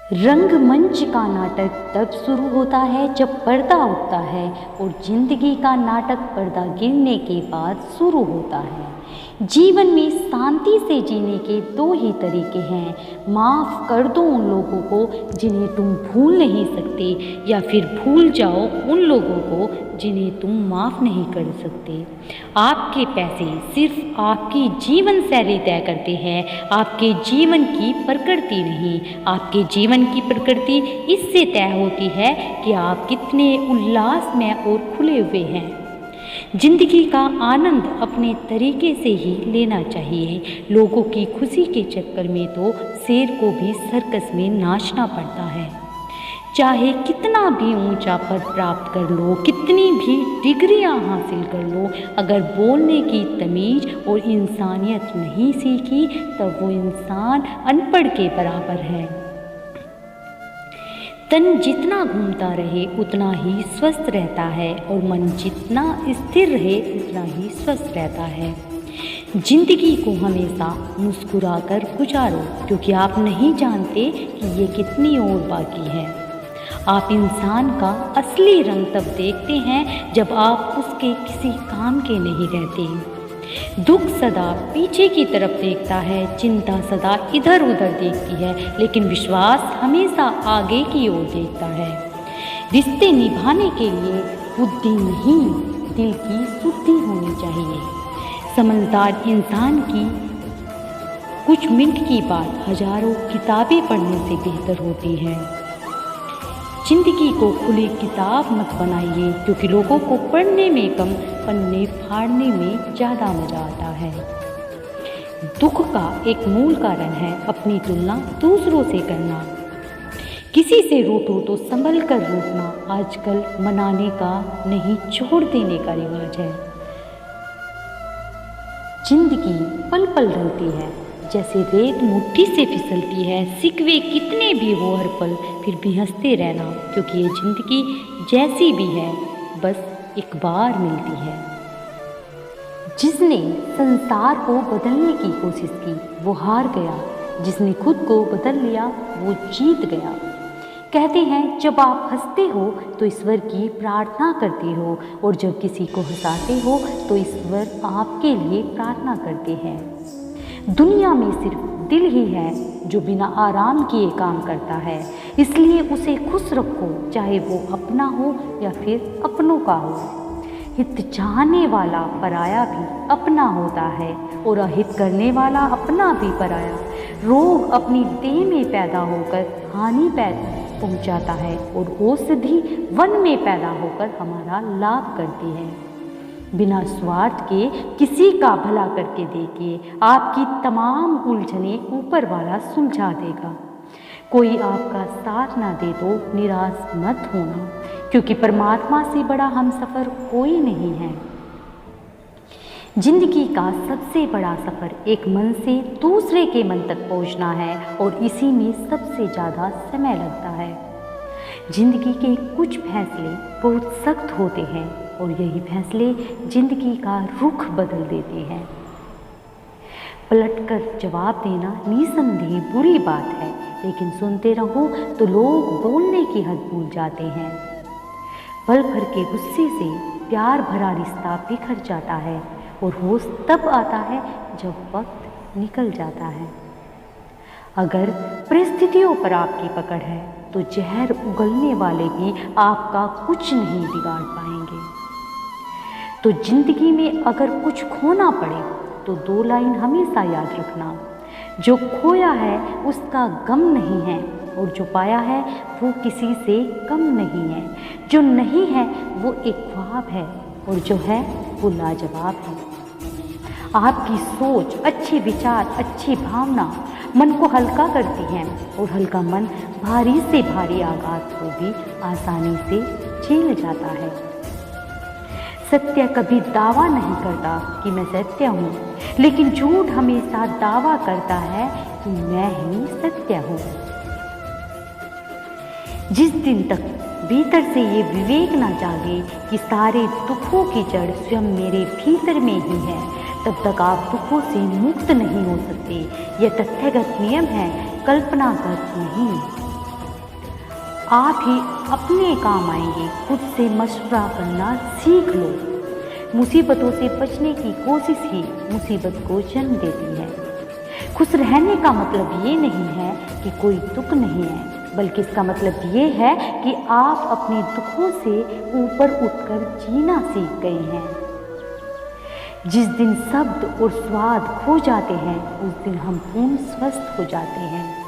रंगमंच का नाटक तब शुरू होता है जब पर्दा उठता है और जिंदगी का नाटक पर्दा गिरने के बाद शुरू होता है। जीवन में शांति से जीने के दो ही तरीके हैं, माफ़ कर दो उन लोगों को जिन्हें तुम भूल नहीं सकते, या फिर भूल जाओ उन लोगों को जिन्हें तुम माफ़ नहीं कर सकते। आपके पैसे सिर्फ आपकी जीवन शैली तय करते हैं, आपके जीवन की प्रकृति नहीं। आपके जीवन की प्रकृति इससे तय होती है कि आप कितने उल्लासमय और खुले हुए हैं। जिंदगी का आनंद अपने तरीके से ही लेना चाहिए। लोगों की खुशी के चक्कर में तो शेर को भी सर्कस में नाचना पड़ता है। चाहे कितना भी ऊंचा पद प्राप्त कर लो, कितनी भी डिग्रियां हासिल कर लो, अगर बोलने की तमीज़ और इंसानियत नहीं सीखी तब वो इंसान अनपढ़ के बराबर है। तन जितना घूमता रहे उतना ही स्वस्थ रहता है और मन जितना स्थिर रहे उतना ही स्वस्थ रहता है। जिंदगी को हमेशा मुस्कुराकर गुजारो, क्योंकि आप नहीं जानते कि ये कितनी और बाकी है। आप इंसान का असली रंग तब देखते हैं जब आप उसके किसी काम के नहीं रहते। दुख सदा पीछे की तरफ देखता है, चिंता सदा इधर उधर देखती है, लेकिन विश्वास हमेशा आगे की ओर देखता है। रिश्ते निभाने के लिए बुद्धि नहीं, दिल की शुद्धि होनी चाहिए। समझदार इंसान की कुछ मिनट की बात हजारों किताबें पढ़ने से बेहतर होती है। जिंदगी को खुली किताब मत बनाइए, क्योंकि लोगों को पढ़ने में कम, पन्ने फाड़ने में ज़्यादा मज़ा आता है। दुख का एक मूल कारण है अपनी तुलना दूसरों से करना। किसी से रूठो तो संभल कर रूठना आजकल मनाने का नहीं, छोड़ देने का रिवाज है। जिंदगी पल पल ढलती है, जैसे रेत मुट्ठी से फिसलती है। सिकवे कितने भी हो हर पल फिर भी हंसते रहना, क्योंकि ये जिंदगी जैसी भी है बस एक बार मिलती है। जिसने संसार को बदलने की कोशिश की वो हार गया, जिसने खुद को बदल लिया वो जीत गया। कहते हैं जब आप हंसते हो तो ईश्वर की प्रार्थना करते हो, और जब किसी को हंसाते हो तो ईश्वर आपके लिए प्रार्थना करते हैं। दुनिया में सिर्फ दिल ही है जो बिना आराम किए काम करता है, इसलिए उसे खुश रखो, चाहे वो अपना हो या फिर अपनों का हो। हित चाहने वाला पराया भी अपना होता है, और अहित करने वाला अपना भी पराया। रोग अपनी देह में पैदा होकर हानि पहुंचाता है, और औषधि वन में पैदा होकर हमारा लाभ करती है। बिना स्वार्थ के किसी का भला करके देखिए, आपकी तमाम उलझनें ऊपर वाला सुलझा देगा। कोई आपका साथ ना दे तो निराश मत होना, क्योंकि परमात्मा से बड़ा हमसफ़र कोई नहीं है। जिंदगी का सबसे बड़ा सफ़र एक मन से दूसरे के मन तक पहुंचना है, और इसी में सबसे ज़्यादा समय लगता है। जिंदगी के कुछ फैसले बहुत सख्त होते हैं, और यही फैसले जिंदगी का रुख बदल देते हैं। पलटकर जवाब देना निसंदेह बुरी बात है, लेकिन सुनते रहो तो लोग बोलने की हद भूल जाते हैं। पल भर के गुस्से से प्यार भरा रिश्ता बिखर जाता है, और होश तब आता है जब वक्त निकल जाता है। अगर परिस्थितियों पर आपकी पकड़ है तो जहर उगलने वाले भी आपका कुछ नहीं बिगाड़ पाएंगे। तो जिंदगी में अगर कुछ खोना पड़े तो दो लाइन हमेशा याद रखना, जो खोया है उसका गम नहीं है, और जो पाया है वो किसी से कम नहीं है। जो नहीं है वो एक ख्वाब है, और जो है वो लाजवाब है। आपकी सोच, अच्छे विचार, अच्छी भावना मन को हल्का करती हैं, और हल्का मन भारी से भारी आघात को भी आसानी से झेल जाता है। सत्य कभी दावा नहीं करता कि मैं सत्य हूँ, लेकिन झूठ हमेशा दावा करता है कि मैं ही सत्य हूँ। जिस दिन तक भीतर से ये विवेक ना जागे कि सारे दुखों की जड़ स्वयं मेरे भीतर में ही है, तब तक आप दुखों से मुक्त नहीं हो सकते। यह तथ्यगत नियम है, कल्पनागत नहीं। आप ही अपने काम आएंगे। खुद से मशवरा करना सीख लो। मुसीबतों से बचने की कोशिश ही मुसीबत को जन्म देती है। खुश रहने का मतलब ये नहीं है कि कोई दुख नहीं है, बल्कि इसका मतलब ये है कि आप अपने दुखों से ऊपर उठकर जीना सीख गए हैं। जिस दिन शब्द और स्वाद खो जाते हैं, उस दिन हम पूर्ण स्वस्थ हो जाते हैं।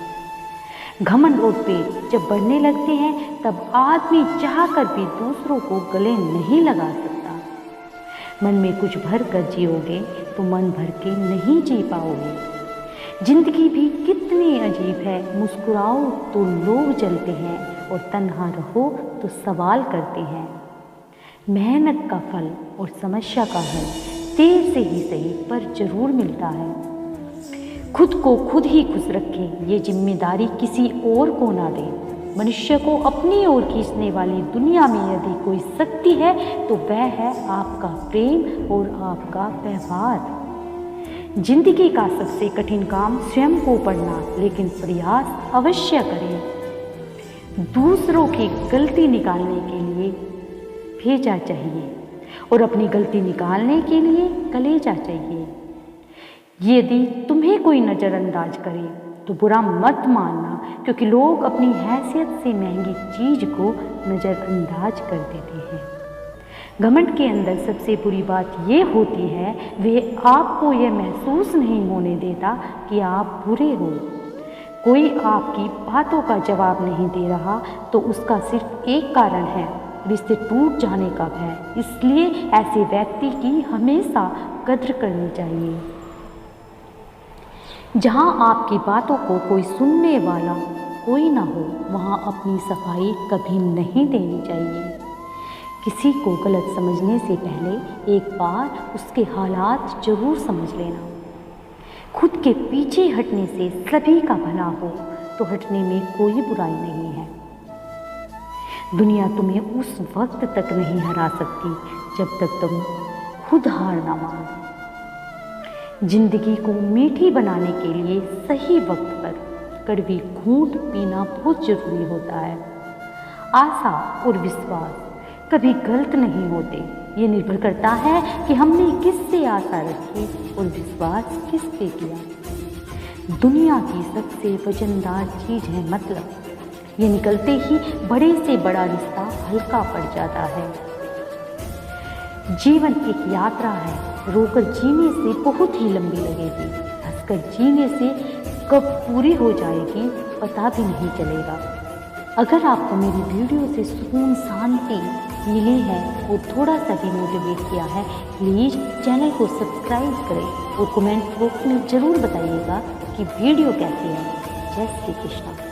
घमंड और पेट जब बढ़ने लगते हैं, तब आदमी चाहकर भी दूसरों को गले नहीं लगा सकता। मन में कुछ भर कर जियोगे तो मन भर के नहीं जी पाओगे। जिंदगी भी कितनी अजीब है। मुस्कुराओ तो लोग जलते हैं और तन्हा रहो तो सवाल करते हैं। मेहनत का फल और समस्या का हल देर से ही सही पर जरूर मिलता है। खुद को खुद ही खुश रखें, ये जिम्मेदारी किसी और को ना दें। मनुष्य को अपनी ओर खींचने वाली दुनिया में यदि कोई शक्ति है तो वह है आपका प्रेम और आपका व्यवहार। जिंदगी का सबसे कठिन काम स्वयं को पढ़ना, लेकिन प्रयास अवश्य करें। दूसरों की गलती निकालने के लिए भेजा चाहिए और अपनी गलती निकालने के लिए कलेजा चाहिए। यदि तुम्हें कोई नज़रअंदाज करे तो बुरा मत मानना, क्योंकि लोग अपनी हैसियत से महंगी चीज को नज़रअंदाज कर देते हैं। घमंड के अंदर सबसे बुरी बात ये होती है, वह आपको यह महसूस नहीं होने देता कि आप बुरे हो। कोई आपकी बातों का जवाब नहीं दे रहा तो उसका सिर्फ एक कारण है, रिश्ते टूट जाने का भय। इसलिए ऐसे व्यक्ति की हमेशा कद्र करनी चाहिए। जहाँ आपकी बातों को कोई सुनने वाला कोई ना हो, वहाँ अपनी सफाई कभी नहीं देनी चाहिए। किसी को गलत समझने से पहले एक बार उसके हालात जरूर समझ लेना। खुद के पीछे हटने से सभी का भला हो तो हटने में कोई बुराई नहीं है। दुनिया तुम्हें उस वक्त तक नहीं हरा सकती जब तक तुम खुद हार ना मानो। जिंदगी को मीठी बनाने के लिए सही वक्त पर कड़वी घूंट पीना बहुत जरूरी होता है। आशा और विश्वास कभी गलत नहीं होते। ये निर्भर करता है कि हमने किससे आशा रखी और विश्वास किस पे किया। दुनिया की सबसे वजनदार चीज है मतलब। ये निकलते ही बड़े से बड़ा रिश्ता हल्का पड़ जाता है। जीवन एक यात्रा है, रोकर जीने से बहुत ही लंबी लगेगी। हंसकर जीने से कब पूरी हो जाएगी पता भी नहीं चलेगा। अगर आपको मेरी वीडियो से सुकून शांति मिली है और थोड़ा सा भी मोटिवेट किया है, प्लीज़ चैनल को सब्सक्राइब करें और कमेंट बॉक्स में ज़रूर बताइएगा कि वीडियो कैसी है। जय श्री कृष्ण।